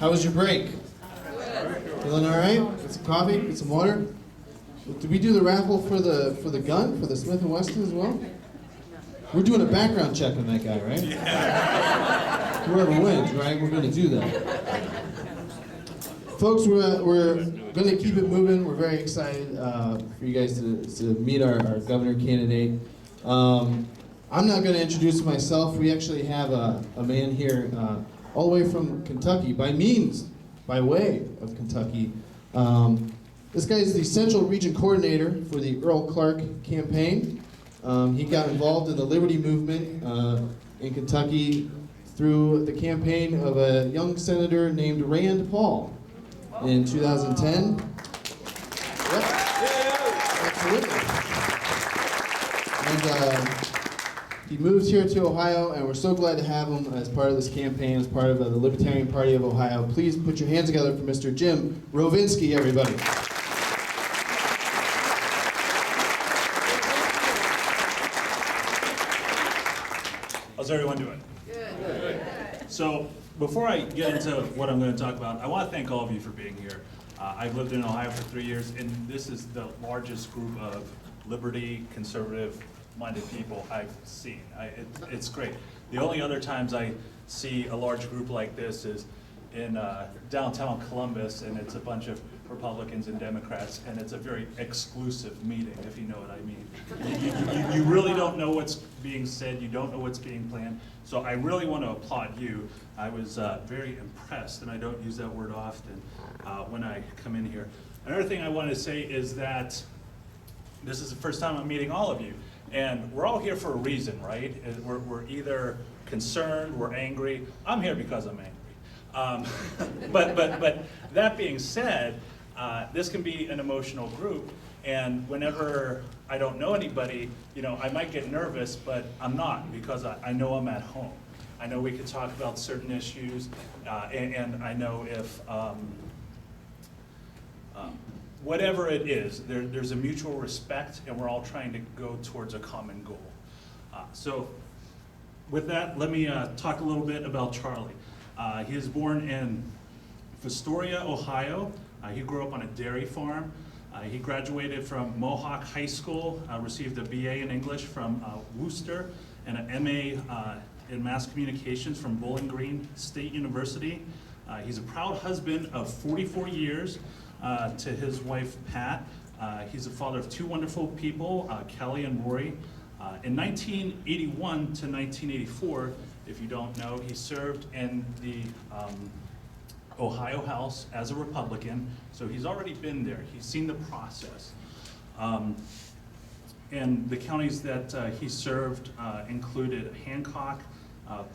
How was your break? Feeling all right? Get some coffee? Get some water? Did we do the raffle for the gun for the Smith & Wesson as well? We're doing a background check on that guy, right? Yeah. Whoever wins, right? We're going to do that. Folks, we're going to keep it moving. We're very excited for you guys to meet our governor candidate. I'm not going to introduce myself. We actually have a man here all the way from Kentucky, by way of Kentucky. This guy is the Central Region Coordinator for the Earl Clark campaign. He got involved in the Liberty Movement in Kentucky through the campaign of a young senator named Rand Paul in 2010. Yep. Absolutely. And he moved here to Ohio, and we're so glad to have him as part of this campaign, as part of the Libertarian Party of Ohio. Please put your hands together for Mr. Jim Rovinski, everybody. How's everyone doing? Good. So before I get into what I'm going to talk about, I want to thank all of you for being here. I've lived in Ohio for 3 years, and this is the largest group of liberty, conservative-minded people I've seen. It's great. The only other times I see a large group like this is in downtown Columbus, and it's a bunch of Republicans and Democrats, and it's a very exclusive meeting, if you know what I mean. You really don't know what's being said, you don't know what's being planned, so I really want to applaud you. I was very impressed, and I don't use that word often when I come in here. Another thing I want to say is that this is the first time I'm meeting all of you, and we're all here for a reason, right? We're either concerned, we're angry. I'm here because I'm angry. But that being said, this can be an emotional group, and whenever I don't know anybody, I might get nervous, but I'm not, because I know I'm at home. I know we can talk about certain issues, and I know if whatever it is, there's a mutual respect, and we're all trying to go towards a common goal. So with that, let me talk a little bit about Charlie. He was born in Fostoria, Ohio. He grew up on a dairy farm. He graduated from Mohawk High School, received a BA in English from Worcester, and an MA in Mass Communications from Bowling Green State University. He's a proud husband of 44 years to his wife, Pat. He's a father of 2 wonderful people, Kelly and Rory. In 1981 to 1984, if you don't know, he served in the Ohio House as a Republican, so he's already been there. He's seen the process. And the counties that he served included Hancock,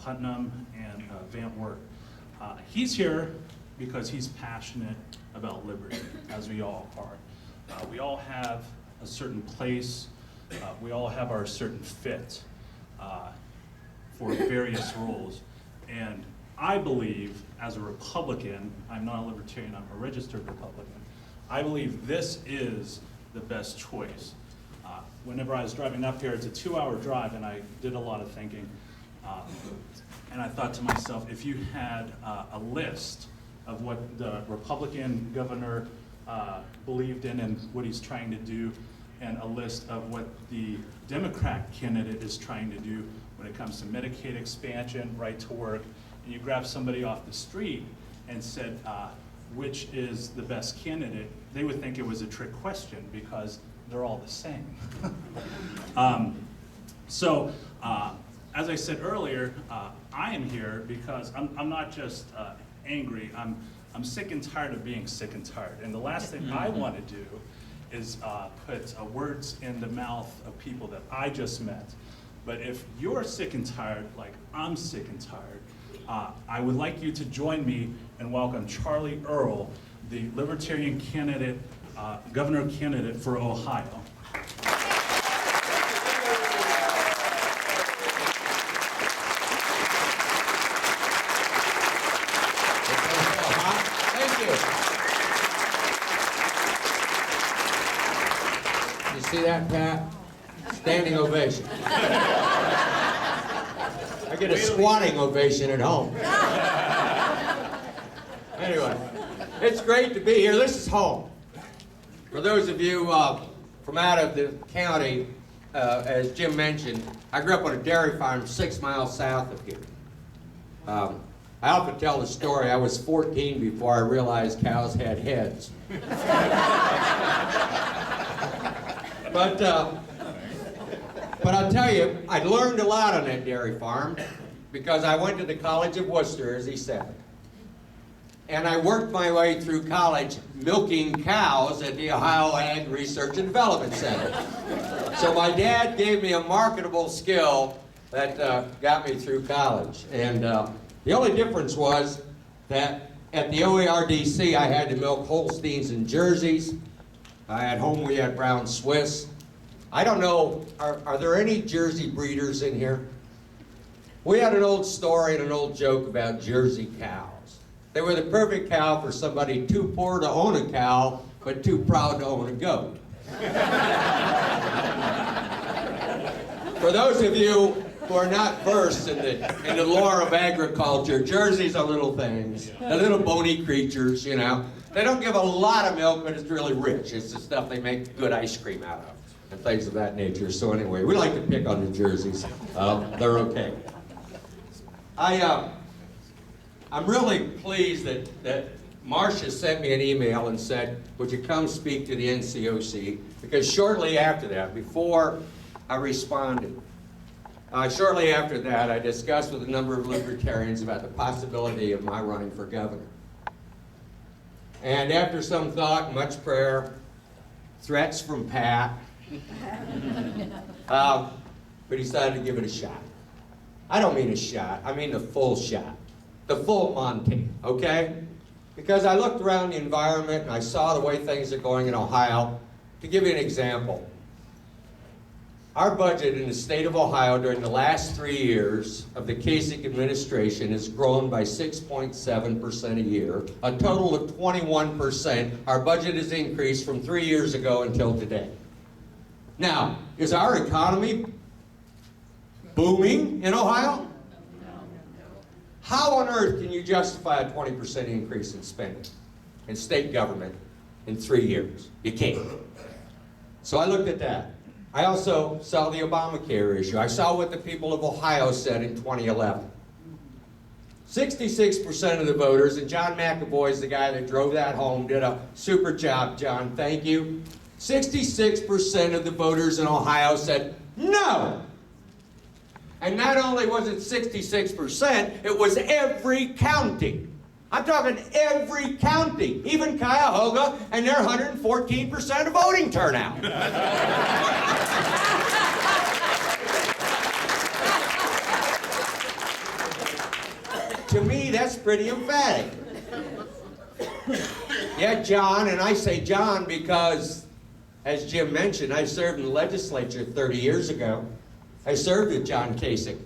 Putnam, and Van Wert. He's here because he's passionate about liberty, as we all are. We all have a certain place, we all have our certain fit for various roles. And I believe, as a Republican, I'm not a Libertarian, I'm a registered Republican, I believe this is the best choice. Whenever I was driving up here, it's a 2-hour drive, and I did a lot of thinking. And I thought to myself, if you had a list of what the Republican governor believed in and what he's trying to do, and a list of what the Democrat candidate is trying to do when it comes to Medicaid expansion, right to work, and you grab somebody off the street and said, which is the best candidate, they would think it was a trick question because they're all the same. As I said earlier, I am here because I'm not just angry, I'm sick and tired of being sick and tired. And the last thing I want to do is put words in the mouth of people that I just met. But if you're sick and tired, like I'm sick and tired, I would like you to join me and welcome Charlie Earl, the Libertarian candidate, governor candidate for Ohio. See that, Pat? Standing ovation. I get a squatting ovation at home. It's great to be here. This is home. For those of you from out of the county, as Jim mentioned, I grew up on a dairy farm 6 miles south of here. I often tell the story, I was 14 before I realized cows had heads. But I'll tell you, I learned a lot on that dairy farm because I went to the College of Worcester, as he said. And I worked my way through college milking cows at the Ohio Ag Research and Development Center. So my dad gave me a marketable skill that got me through college. And the only difference was that at the OARDC I had to milk Holsteins and Jerseys. At home we had Brown Swiss. I don't know, are there any Jersey breeders in here? We had an old story and an old joke about Jersey cows. They were the perfect cow for somebody too poor to own a cow, but too proud to own a goat. For those of you who are not versed in the lore of agriculture, Jerseys are little things. They're little bony creatures, you know. They don't give a lot of milk, but it's really rich. It's the stuff they make good ice cream out of and things of that nature. So anyway, we like to pick on the Jerseys. They're okay. I'm really pleased that Marcia sent me an email and said, would you come speak to the NCOC? Because shortly after that, before I responded, shortly after that, I discussed with a number of libertarians about the possibility of my running for governor. And after some thought, much prayer, threats from Pat, we decided to give it a shot. I don't mean a shot, I mean the full shot. The full Monty, okay? Because I looked around the environment and I saw the way things are going in Ohio. To give you an example, our budget in the state of Ohio during the last 3 years of the Kasich administration has grown by 6.7% a year, a total of 21%. Our budget has increased from 3 years ago until today. Now, is our economy booming in Ohio? How on earth can you justify a 20% increase in spending in state government in 3 years? You can't. So I looked at that. I also saw the Obamacare issue. I saw what the people of Ohio said in 2011. 66% of the voters, and John McAvoy is the guy that drove that home, did a super job, John, thank you. 66% of the voters in Ohio said no. And not only was it 66%, it was every county. I'm talking every county, even Cuyahoga and their 114% of voting turnout. To me, that's pretty emphatic. Yeah, John, and I say John because, as Jim mentioned, I served in the legislature 30 years ago. I served with John Kasich.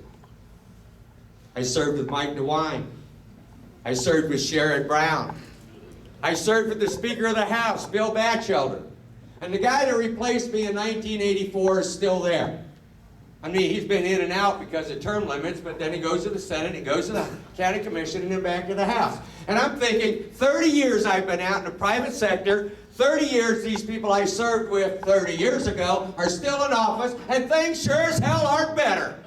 I served with Mike DeWine. I served with Sherrod Brown. I served with the Speaker of the House, Bill Batchelder. And the guy that replaced me in 1984 is still there. I mean, he's been in and out because of term limits, but then he goes to the Senate, he goes to the County Commission, and then back to the House. And I'm thinking, 30 years I've been out in the private sector, 30 years these people I served with 30 years ago are still in office, and things sure as hell aren't better.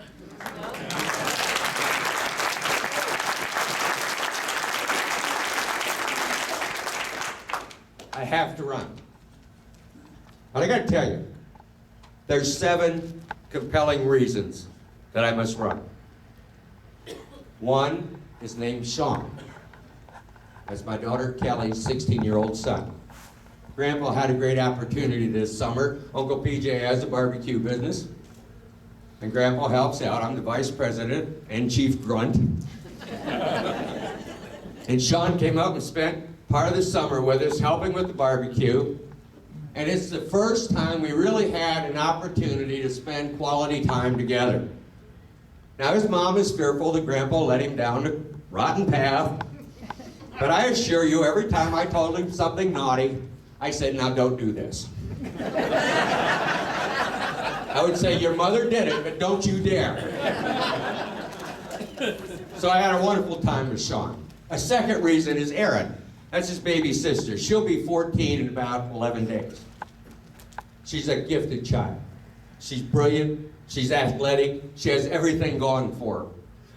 I have to run. But I gotta tell you, there's 7 compelling reasons that I must run. One is named Sean. That's my daughter Kelly's 16-year-old son. Grandpa had a great opportunity this summer. Uncle PJ has a barbecue business, and Grandpa helps out. I'm the vice president and chief grunt. And Sean came up and spent part of the summer with us helping with the barbecue. And it's the first time we really had an opportunity to spend quality time together. Now his mom is fearful that Grandpa led him down a rotten path. But I assure you, every time I told him something naughty, I said, now don't do this. I would say, your mother did it, but don't you dare. So I had a wonderful time with Sean. A second reason is Aaron. That's his baby sister. She'll be 14 in about 11 days. She's a gifted child. She's brilliant. She's athletic. She has everything going for her.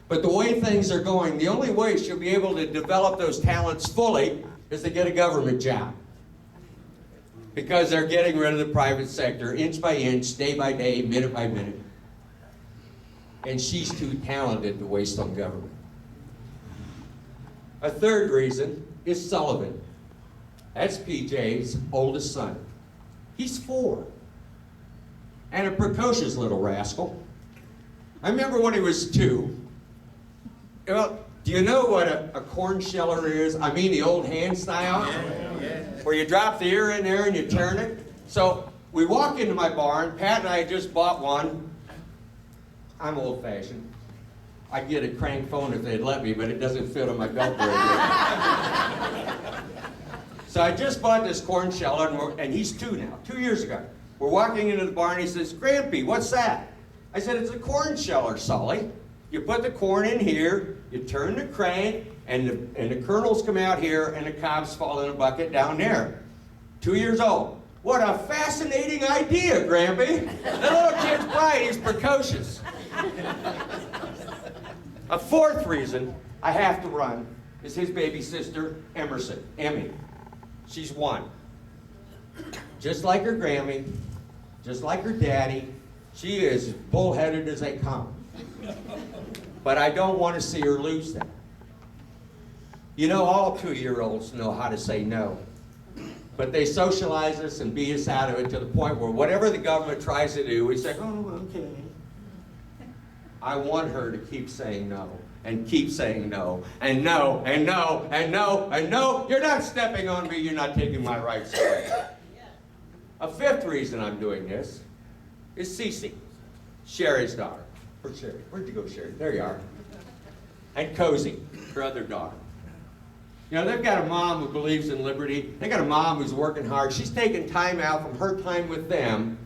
But the way things are going, the only way she'll be able to develop those talents fully is to get a government job. Because they're getting rid of the private sector inch by inch, day by day, minute by minute. And she's too talented to waste on government. A third reason is Sullivan. That's PJ's oldest son. He's 4. And a precocious little rascal. I remember when he was 2. Well, do you know what a corn sheller is? I mean the old hand style? Yeah. Where you drop the ear in there and you turn it. So we walk into my barn. Pat and I had just bought one. I'm old-fashioned. I'd get a crank phone if they'd let me, but it doesn't fit on my belt very good. So I just bought this corn sheller, and he's 2 now, 2 years ago. We're walking into the barn, he says, "Grampy, what's that?" I said, "It's a corn sheller, Sully. You put the corn in here, you turn the crank, and the kernels come out here, and the cobs fall in a bucket down there." 2 years old. What a fascinating idea, Grampy. The little kid's bright, he's precocious. A fourth reason I have to run is his baby sister, Emerson, Emmy. She's 1. Just like her Grammy, just like her daddy, she is bullheaded as they come. But I don't want to see her lose that. You know, all 2-year-olds know how to say no. But they socialize us and beat us out of it to the point where whatever the government tries to do, we say, "Oh, okay." I want her to keep saying no, and keep saying no, and no, and no, and no, and no. You're not stepping on me, you're not taking my rights away. A fifth reason I'm doing this is Cece, Sherry's daughter. Where's Sherry? Where'd you go, Sherry? There you are. And Cozy, her other daughter. You know, they've got a mom who believes in liberty. They've got a mom who's working hard. She's taken time out from her time with them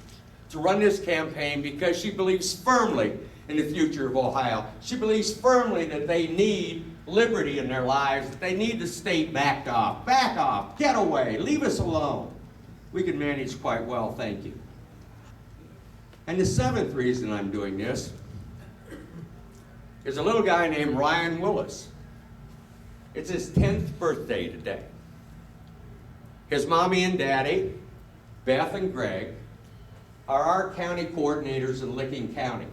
to run this campaign because she believes firmly in the future of Ohio. She believes firmly that they need liberty in their lives, that they need the state backed off. Back off, get away, leave us alone. We can manage quite well, thank you. And the 7th reason I'm doing this is a little guy named Ryan Willis. It's his 10th birthday today. His mommy and daddy, Beth and Greg, are our county coordinators in Licking County.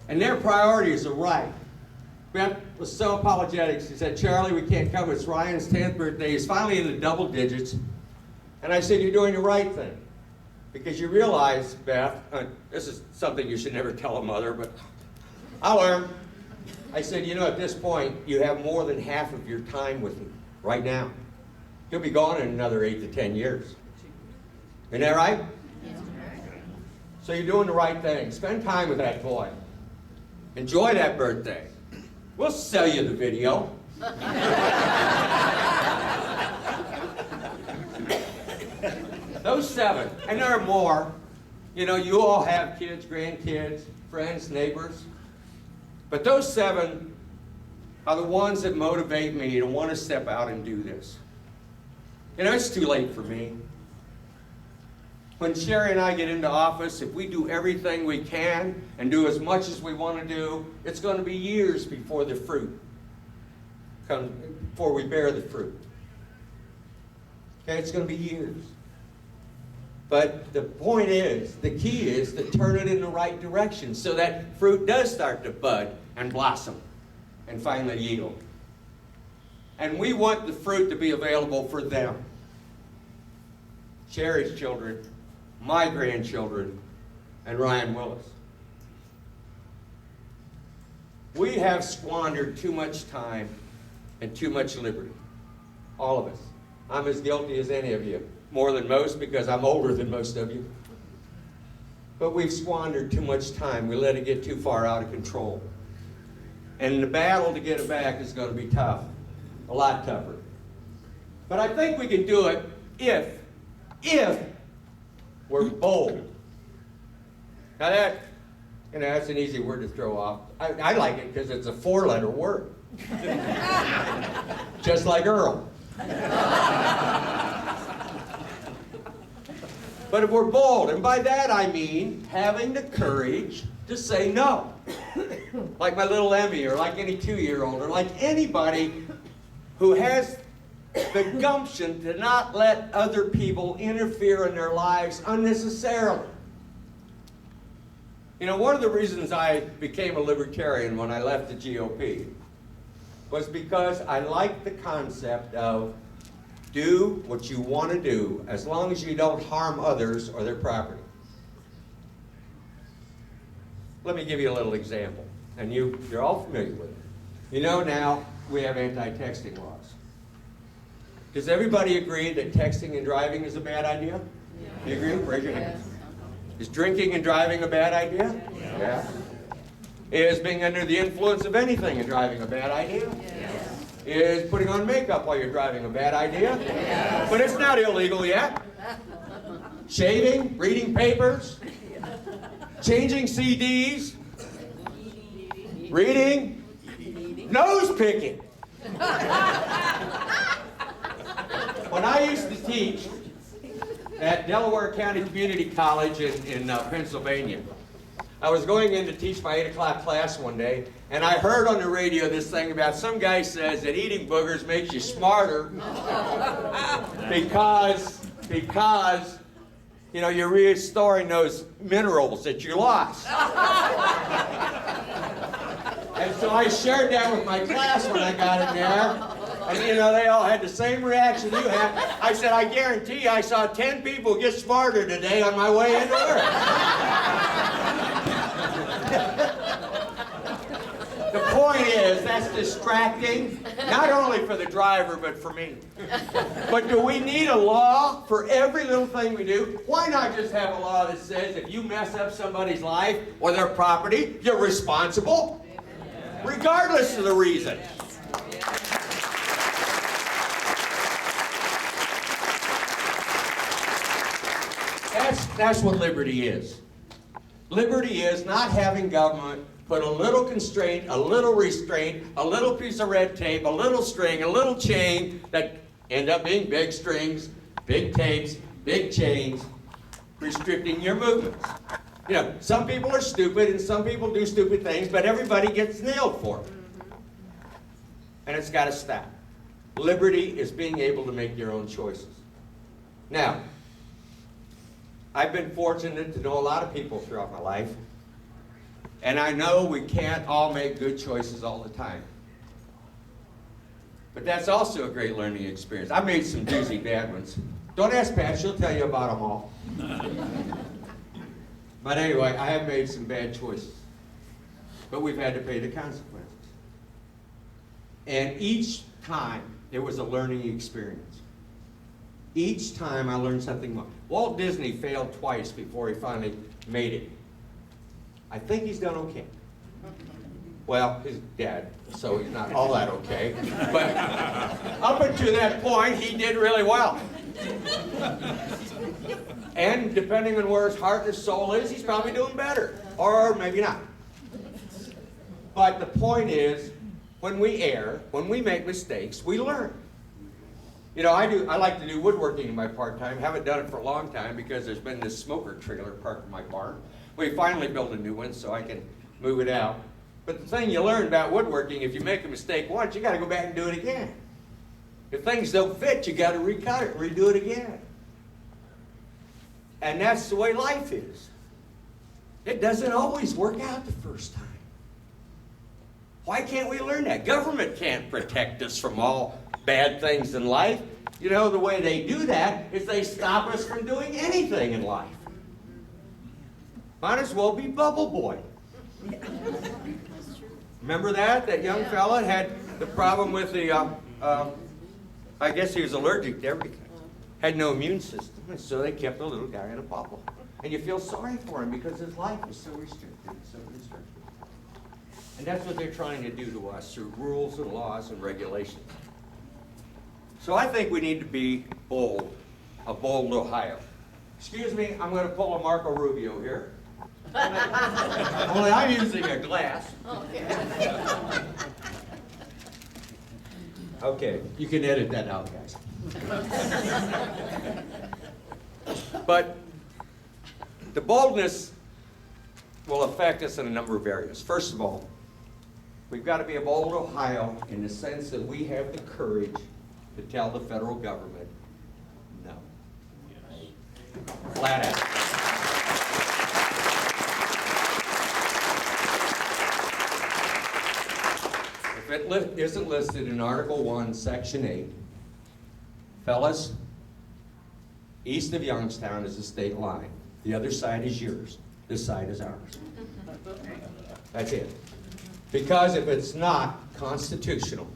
And their priorities are right. Beth was so apologetic. She said, "Charlie, we can't come. It's Ryan's 10th birthday. He's finally in the double digits." And I said, "You're doing the right thing. Because you realize, Beth," this is something you should never tell a mother, but I'll learn. I said, "You know, at this point, you have more than half of your time with him right now. He'll be gone in another 8 to 10 years. Isn't that right?" So you're doing the right thing. Spend time with that boy. Enjoy that birthday. We'll sell you the video. Those 7, and there are more. You know, you all have kids, grandkids, friends, neighbors. But those 7 are the ones that motivate me to want to step out and do this. You know, it's too late for me. When Sherry and I get into office, if we do everything we can and do as much as we want to do, it's going to be years before the fruit comes, before we bear the fruit. Okay, it's going to be years. But the point is, the key is to turn it in the right direction so that fruit does start to bud and blossom and finally yield. And we want the fruit to be available for them. Sherry's children, my grandchildren, and Ryan Willis. We have squandered too much time and too much liberty. All of us. I'm as guilty as any of you. More than most because I'm older than most of you. But we've squandered too much time. We let it get too far out of control. And the battle to get it back is going to be tough. A lot tougher. But I think we can do it if we're bold. Now that's an easy word to throw off. I like it because it's a 4-letter word. Just like Earl. But if we're bold, and by that I mean having the courage to say no. Like my little Emmy, or like any 2-year-old, or like anybody who has the gumption to not let other people interfere in their lives unnecessarily. You know, one of the reasons I became a libertarian when I left the GOP was because I liked the concept of do what you want to do as long as you don't harm others or their property. Let me give you a little example, and you're all familiar with it. You know, now we have anti-texting laws. Does everybody agree that texting and driving is a bad idea? Yeah. You agree? Raise your hand. Is drinking and driving a bad idea? Yeah. Is being under the influence of anything and driving a bad idea? Yes. Is putting on makeup while you're driving a bad idea? Yes. But it's not illegal yet. Shaving, reading papers, changing CDs, reading, nose picking. When I used to teach at Delaware County Community College in Pennsylvania, I was going in to teach my 8 o'clock class one day, and I heard on the radio this thing about some guy says that eating boogers makes you smarter because you know, you're restoring those minerals that you lost. And so I shared that with my class when I got in there. And you know, they all had the same reaction you had. I said, I guarantee you I saw 10 people get smarter today on my way into work. The point is, that's distracting, not only for the driver, but for me. But do we need a law for every little thing we do? Why not just have a law that says if you mess up somebody's life or their property, you're responsible, regardless of the reason? That's what liberty is. Liberty is not having government put a little constraint, a little restraint, a little piece of red tape, a little string, a little chain that end up being big strings, big tapes, big chains, restricting your movements. You know, some people are stupid and some people do stupid things, but everybody gets nailed for it. And it's got to stop. Liberty is being able to make your own choices. Now, I've been fortunate to know a lot of people throughout my life, and I know we can't all make good choices all the time. But that's also a great learning experience. I made some doozy bad ones. Don't ask Pat, she'll tell you about them all. But anyway, I have made some bad choices. But we've had to pay the consequences. And each time, it was a learning experience. Each time I learned something more. Walt Disney failed twice before he finally made it. I think he's done okay. Well, he's dead, so he's not all that okay. But up until that point, he did really well. And depending on where his heart and his soul is, he's probably doing better. Or maybe not. But the point is, when we err, when we make mistakes, we learn. You know, I like to do woodworking in my part-time. Haven't done it for a long time because there's been this smoker trailer parked in my barn. We finally built a new one so I can move it out. But the thing you learn about woodworking, if you make a mistake once, you got to go back and do it again. If things don't fit, you got to recut it, redo it again. And that's the way life is. It doesn't always work out the first time. Why can't we learn that? Government can't protect us from all bad things in life. You know, the way they do that is they stop us from doing anything in life. Might as well be Bubble Boy. Remember that? That young fella had the problem with the, I guess he was allergic to everything. Had no immune system, and so they kept the little guy in a bubble. And you feel sorry for him because his life was so restricted, so restricted. And that's what they're trying to do to us through rules and laws and regulations. So I think we need to be bold, a bold Ohio. Excuse me, I'm going to pull a Marco Rubio here. Only I'm using a glass. Okay, you can edit that out, guys. But the boldness will affect us in a number of areas. First of all, we've got to be a bold Ohio in the sense that we have the courage to tell the federal government no. Flat out. If it isn't listed in Article 1, Section 8, fellas, east of Youngstown is the state line. The other side is yours. This side is ours. That's it. Because if it's not constitutional,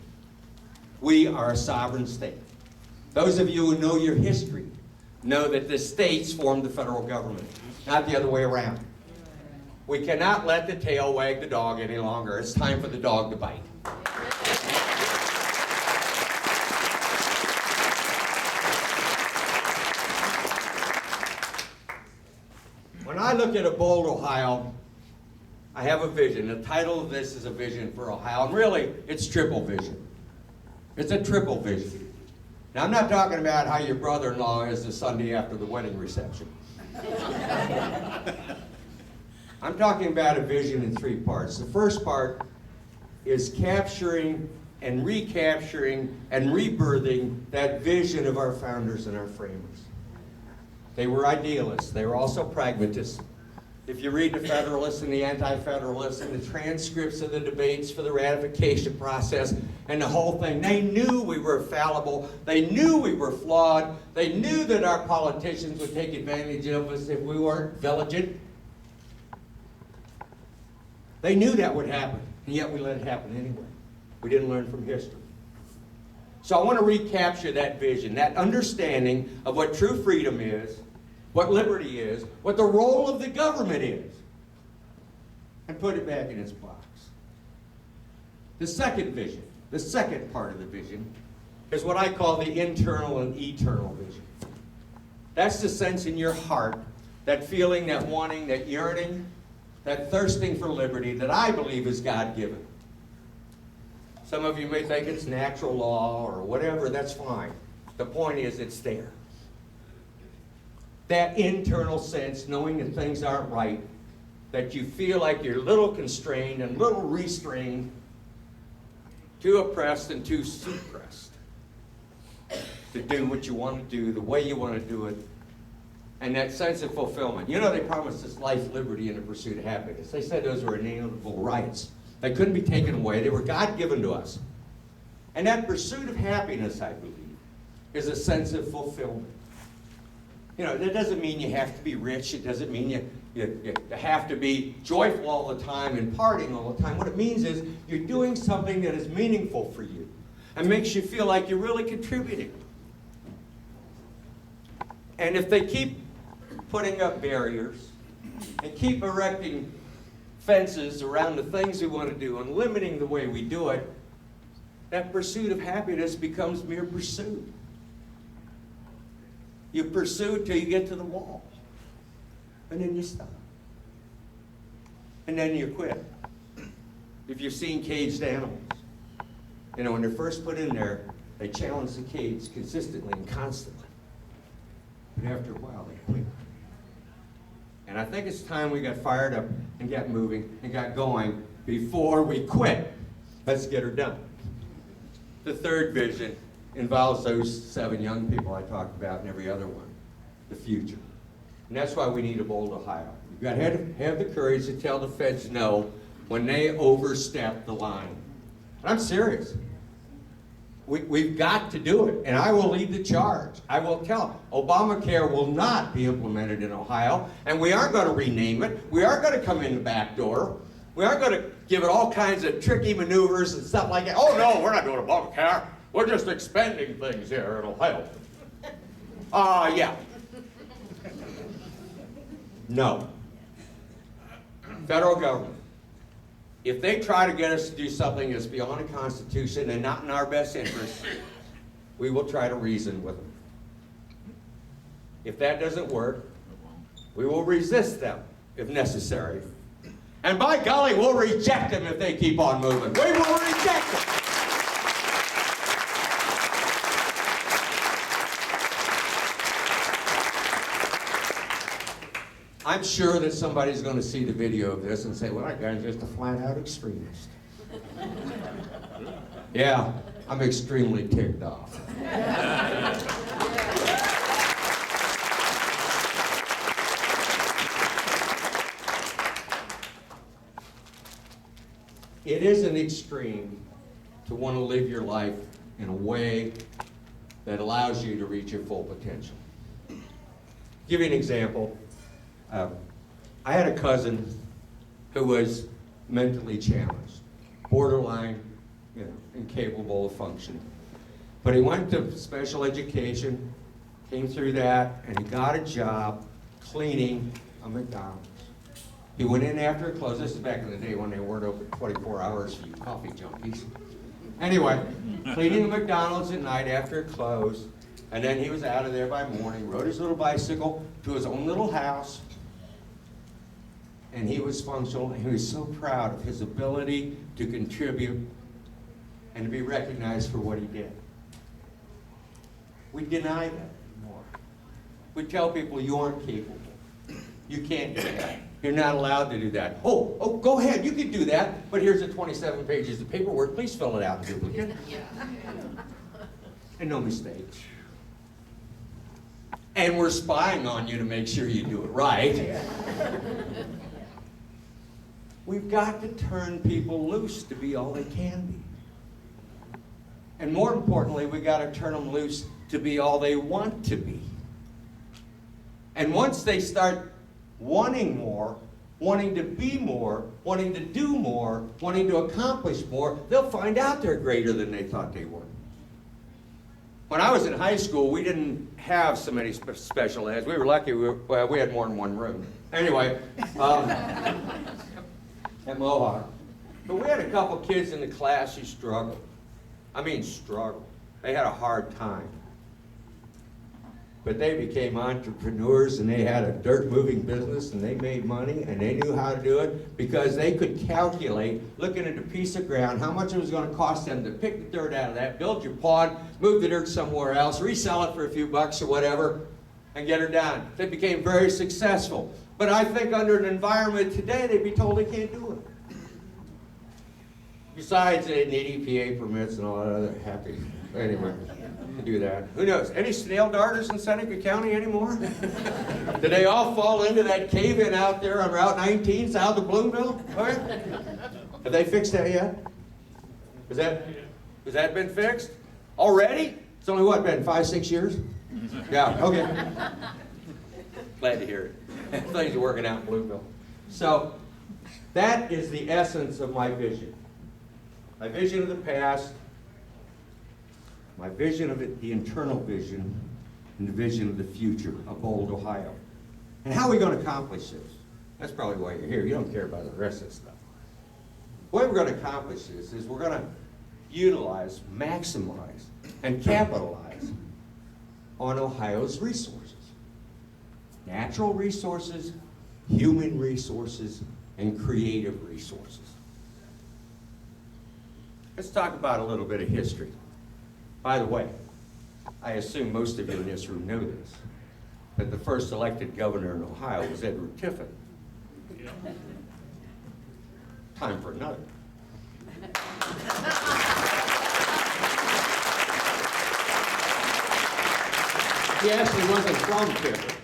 we are a sovereign state. Those of you who know your history know that the states formed the federal government, not the other way around. We cannot let the tail wag the dog any longer. It's time for the dog to bite. When I look at a bold Ohio, I have a vision. The title of this is a vision for Ohio, and really, it's triple vision. It's a triple vision. Now, I'm not talking about how your brother-in-law is the Sunday after the wedding reception. I'm talking about a vision in three parts. The first part is capturing and recapturing and rebirthing that vision of our founders and our framers. They were idealists. They were also pragmatists. If you read the Federalists and the Anti-Federalists and the transcripts of the debates for the ratification process and the whole thing, they knew we were fallible. They knew we were flawed. They knew that our politicians would take advantage of us if we weren't vigilant. They knew that would happen, and yet we let it happen anyway. We didn't learn from history. So I want to recapture that vision, that understanding of what true freedom is, what liberty is, what the role of the government is, and put it back in its box. The second vision, the second part of the vision, is what I call the internal and eternal vision. That's the sense in your heart, that feeling, that wanting, that yearning, that thirsting for liberty that I believe is God-given. Some of you may think it's natural law or whatever, that's fine. The point is it's there. That internal sense, knowing that things aren't right, that you feel like you're a little constrained and a little restrained, too oppressed and too suppressed to do what you want to do, the way you want to do it, and that sense of fulfillment. You know, they promised us life, liberty, and the pursuit of happiness. They said those were inalienable rights. They couldn't be taken away. They were God-given to us. And that pursuit of happiness, I believe, is a sense of fulfillment. You know, that doesn't mean you have to be rich. It doesn't mean you have to be joyful all the time and partying all the time. What it means is you're doing something that is meaningful for you and makes you feel like you're really contributing. And if they keep putting up barriers and keep erecting fences around the things we want to do and limiting the way we do it, that pursuit of happiness becomes mere pursuit. You pursue till you get to the wall, and then you stop. And then you quit. If you've seen caged animals, you know, when they're first put in there, they challenge the cage consistently and constantly. But after a while, they quit. And I think it's time we got fired up and got moving and got going before we quit. Let's get her done. The third vision involves those 7 young people I talked about and every other one, the future. And that's why we need a bold Ohio. You've got to have the courage to tell the feds no when they overstep the line. And I'm serious. We've got to do it, and I will lead the charge. I will tell them, Obamacare will not be implemented in Ohio, and we aren't going to rename it. We aren't going to come in the back door. We aren't going to give it all kinds of tricky maneuvers and stuff like that. Oh, no, we're not doing Obamacare. We're just expanding things here in Ohio. Yeah. No. Federal government. If they try to get us to do something that's beyond the Constitution and not in our best interest, we will try to reason with them. If that doesn't work, we will resist them if necessary. And by golly, we'll reject them if they keep on moving. We will reject them. I'm sure that somebody's going to see the video of this and say, well, that guy's just a flat-out extremist. Yeah, I'm extremely ticked off. It isn't extreme to want to live your life in a way that allows you to reach your full potential. Give you an example. I had a cousin who was mentally challenged, borderline, incapable of functioning. But he went to special education, came through that, and he got a job cleaning a McDonald's. He went in after it closed. This is back in the day when they weren't open 24 hours for you coffee junkies. Anyway, cleaning a McDonald's at night after it closed, and then he was out of there by morning, rode his little bicycle to his own little house, and he was functional, and he was so proud of his ability to contribute and to be recognized for what he did. We deny that anymore. We tell people you aren't capable. You can't do that. You're not allowed to do that. Oh, go ahead, you can do that, but here's the 27 pages of paperwork. Please fill it out in duplicate. And no mistakes. And we're spying on you to make sure you do it right. We've got to turn people loose to be all they can be. And more importantly, we've got to turn them loose to be all they want to be. And once they start wanting more, wanting to be more, wanting to do more, wanting to accomplish more, they'll find out they're greater than they thought they were. When I was in high school, we didn't have so many special eds. We were lucky, we had more than one room. Anyway, at Mohawk. But we had a couple kids in the class who struggled. I mean, struggled. They had a hard time. But they became entrepreneurs, and they had a dirt-moving business, and they made money, and they knew how to do it because they could calculate, looking at a piece of ground, how much it was going to cost them to pick the dirt out of that, build your pond, move the dirt somewhere else, resell it for a few bucks or whatever, and get her done. They became very successful. But I think under an environment today, they'd be told they can't do it. Besides, they need EPA permits and all that other happy. Anyway, to do that. Who knows? Any snail darters in Seneca County anymore? Did they all fall into that cave-in out there on Route 19 south of Bloomville? Right? Have they fixed that yet? Has that been fixed? Already? It's only what, been 5-6 years? Yeah, okay. Glad to hear it. Things are working out in Bloomville. So, that is the essence of my vision. My vision of the past, my vision of the internal vision, and the vision of the future of bold Ohio. And how are we going to accomplish this? That's probably why you're here. You don't care about the rest of the stuff. The way we're going to accomplish this is we're going to utilize, maximize, and capitalize on Ohio's resources. Natural resources, human resources, and creative resources. Let's talk about a little bit of history. By the way, I assume most of you in this room know this, that the first elected governor in Ohio was Edward Tiffin. Yeah. Time for another. He actually wasn't from Tiffin.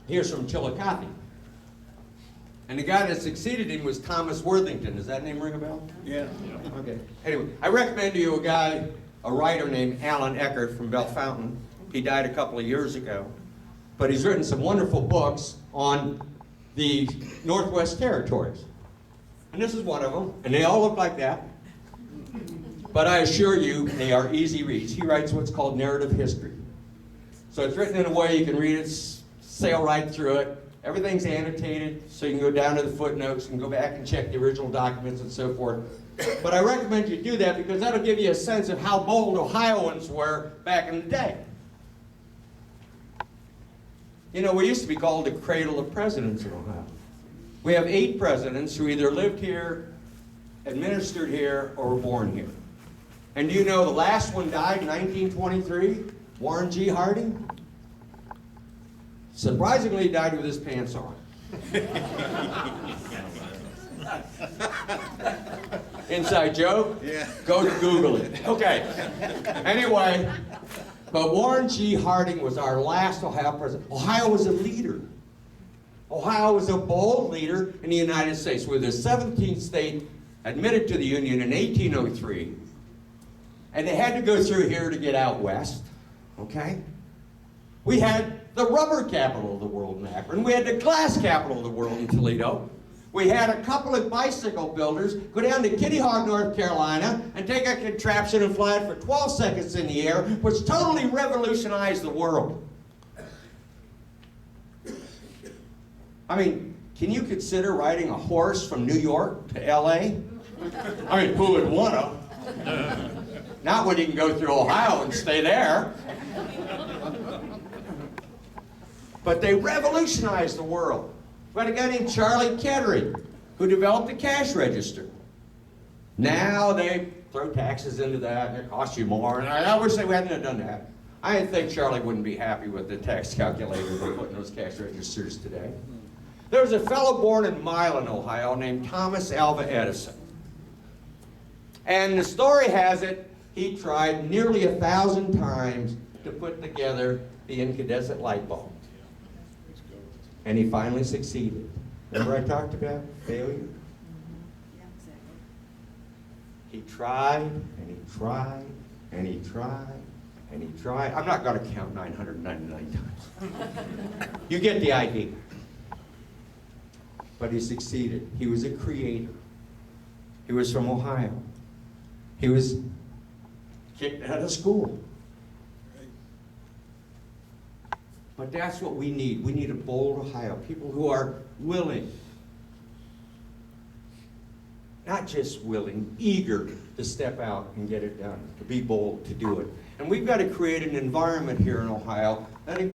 He was from Chillicothe. And the guy that succeeded him was Thomas Worthington. Does that name ring a bell? Yeah. Okay. Anyway, I recommend to you a guy, a writer named Alan Eckert from Bellefontaine. He died a couple of years ago. But he's written some wonderful books on the Northwest Territories. And this is one of them. And they all look like that. But I assure you, they are easy reads. He writes what's called narrative history. So it's written in a way you can read it, sail right through it. Everything's annotated, so you can go down to the footnotes and go back and check the original documents and so forth. But I recommend you do that because that'll give you a sense of how bold Ohioans were back in the day. You know, we used to be called the cradle of presidents in Ohio. We have 8 presidents who either lived here, administered here, or were born here. And do you know the last one died in 1923? Warren G. Harding? Surprisingly, he died with his pants on. Inside joke? Yeah. Go Google it. Okay. Anyway, but Warren G. Harding was our last Ohio president. Ohio was a leader. Ohio was a bold leader in the United States. We're the 17th state admitted to the Union in 1803. And they had to go through here to get out west. Okay? We had the rubber capital of the world in Akron. We had the glass capital of the world in Toledo. We had a couple of bicycle builders go down to Kitty Hawk, North Carolina, and take a contraption and fly it for 12 seconds in the air, which totally revolutionized the world. I mean, can you consider riding a horse from New York to LA? I mean, who would want to? Not when you can go through Ohio and stay there. But they revolutionized the world. We had a guy named Charlie Kettering who developed the cash register. Now they throw taxes into that and it costs you more. And I wish they hadn't done that. I think Charlie wouldn't be happy with the tax calculator they put in those cash registers today. There was a fellow born in Milan, Ohio, named Thomas Alva Edison. And the story has it, he tried nearly 1,000 times to put together the incandescent light bulb. And he finally succeeded. Remember I talked about failure? He tried, and he tried, and he tried, and he tried. I'm not going to count 999 times. You get the idea. But he succeeded. He was a creator. He was from Ohio. He was kicked out of school. But that's what we need. We need a bold Ohio. People who are willing, not just willing, eager to step out and get it done, to be bold, to do it. And we've got to create an environment here in Ohio that